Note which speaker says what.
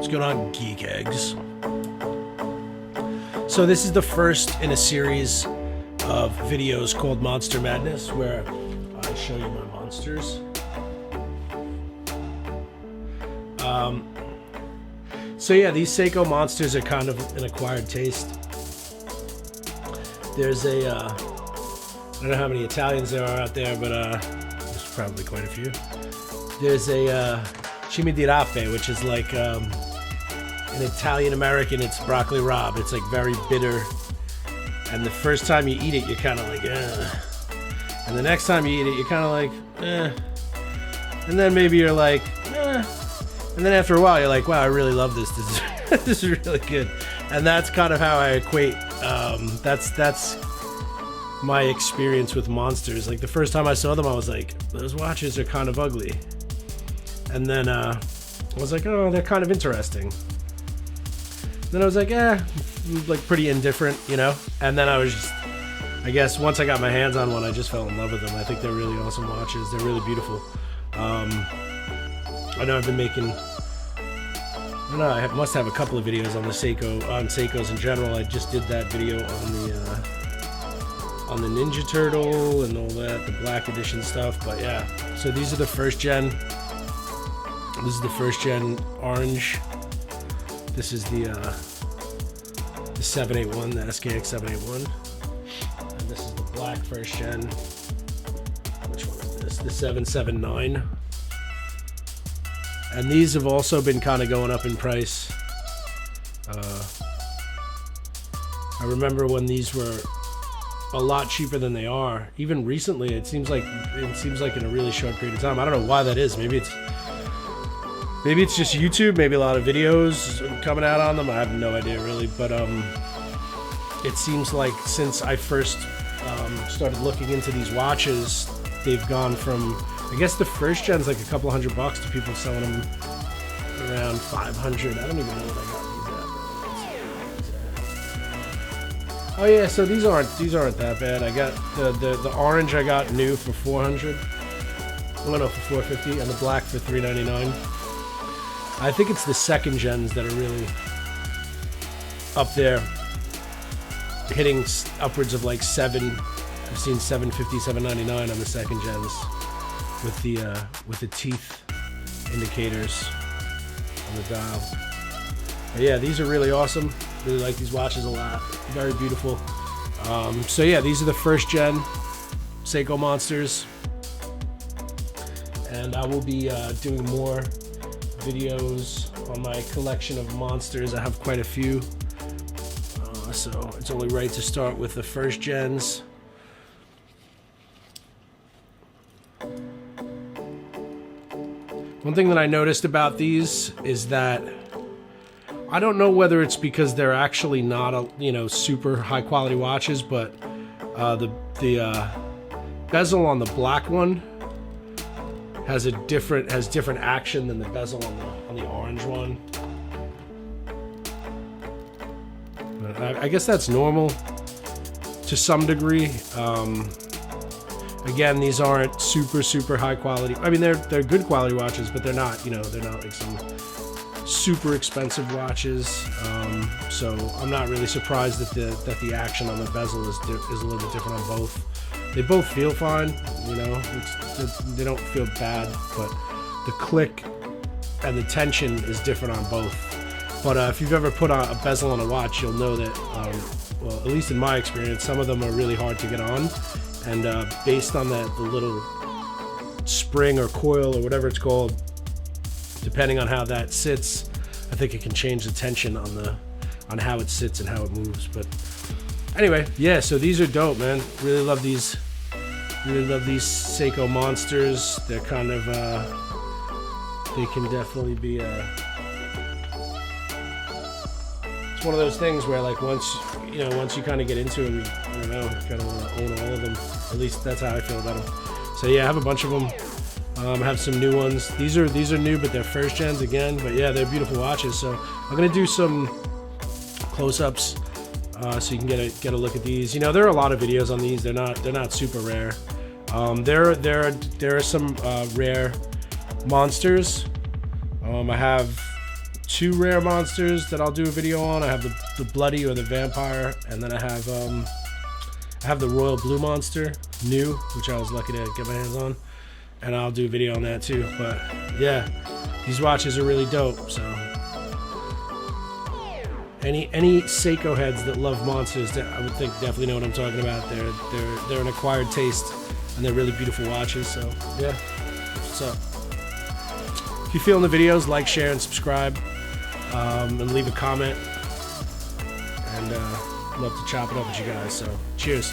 Speaker 1: What's going on, Geek Eggs? So this is the first in a series of videos called Monster Madness, where I show you my monsters. So yeah, these Seiko monsters are kind of an acquired taste. There's a, I don't know how many Italians there are out there, but there's probably quite a few. There's a Cime di Rape, which is like an Italian-American, it's broccoli rabe. It's like very bitter. And the first time you eat it, you're kind of like, eh. And the next time you eat it, you're kind of like, eh. And then maybe you're like, eh. And then after a while, you're like, wow, I really love this. This is really good. And that's kind of how I equate, that's my experience with monsters. Like the first time I saw them, I was like, those watches are kind of ugly. And then I was like, oh, they're kind of interesting. Then I was like, like pretty indifferent, you know? And then I was just, I guess once I got my hands on one, I just fell in love with them. I think they're really awesome watches. They're really beautiful. I know I've been making, I don't know, I must have a couple of videos on the Seikos in general. I just did that video on the Ninja Turtle and all that, the black edition stuff. But yeah, so these are the first gen. This is the first gen orange. This is the 781, the SKX781. And this is the black first gen. Which one is this? The 779. And these have also been kind of going up in price. I remember when these were a lot cheaper than they are. Even recently, it seems like in a really short period of time. I don't know why that is. Maybe it's just YouTube, maybe a lot of videos coming out on them. I have no idea really, but it seems like since I first started looking into these watches, they've gone from, I guess the first gen's like a couple $100 to people selling them around 500. I don't even know what I got these at. Oh yeah, so these aren't that bad. I got the orange I got new for 400. Well, no, for 450, and the black for 399. I think it's the second gens that are really up there, hitting upwards of like 7. I've seen 750, 799 on the second gens with the teeth indicators on the dial. But yeah, these are really awesome. Really like these watches a lot. Very beautiful. So yeah, these are the first gen Seiko monsters, and I will be doing more videos on my collection of monsters. I have quite a few, so it's only right to start with the first gens. One thing that I noticed about these is that I don't know whether it's because they're actually not super high quality watches, but the bezel on the black one has different action than the bezel on the orange one. But I guess that's normal to some degree. Again, these aren't super high quality. I mean, they're good quality watches, but they're not like some super expensive watches. So I'm not really surprised that the action on the bezel is a little bit different on both. They both feel fine, you know, they don't feel bad, but the click and the tension is different on both. But if you've ever put on a bezel on a watch, you'll know that, well, at least in my experience, some of them are really hard to get on. And based on the little spring or coil or whatever it's called, depending on how that sits, I think it can change the tension on how it sits and how it moves. But anyway, yeah, so these are dope, man. Really love these Seiko monsters. They're kind of they can definitely be it's one of those things where, like, once you kind of get into them, I don't know, you kind of want to own all of them. At least that's how I feel about them. So yeah, I have a bunch of them. I have some new ones. These are new, but they're first gens again. But yeah, they're beautiful watches. So I'm gonna do some close-ups so you can get a look at these. You know, there are a lot of videos on these. They're not super rare. There are some rare monsters. I have 2 rare monsters that I'll do a video on. I have the bloody or the vampire, and then I have the royal blue monster, new, which I was lucky to get my hands on, and I'll do a video on that too. But yeah, these watches are really dope. So any Seiko heads that love monsters, I would think definitely know what I'm talking about. They're an acquired taste, and they're really beautiful watches. So yeah, what's up? If you feel in the videos, like, share, and subscribe, and leave a comment. And love to chop it up with you guys. So cheers.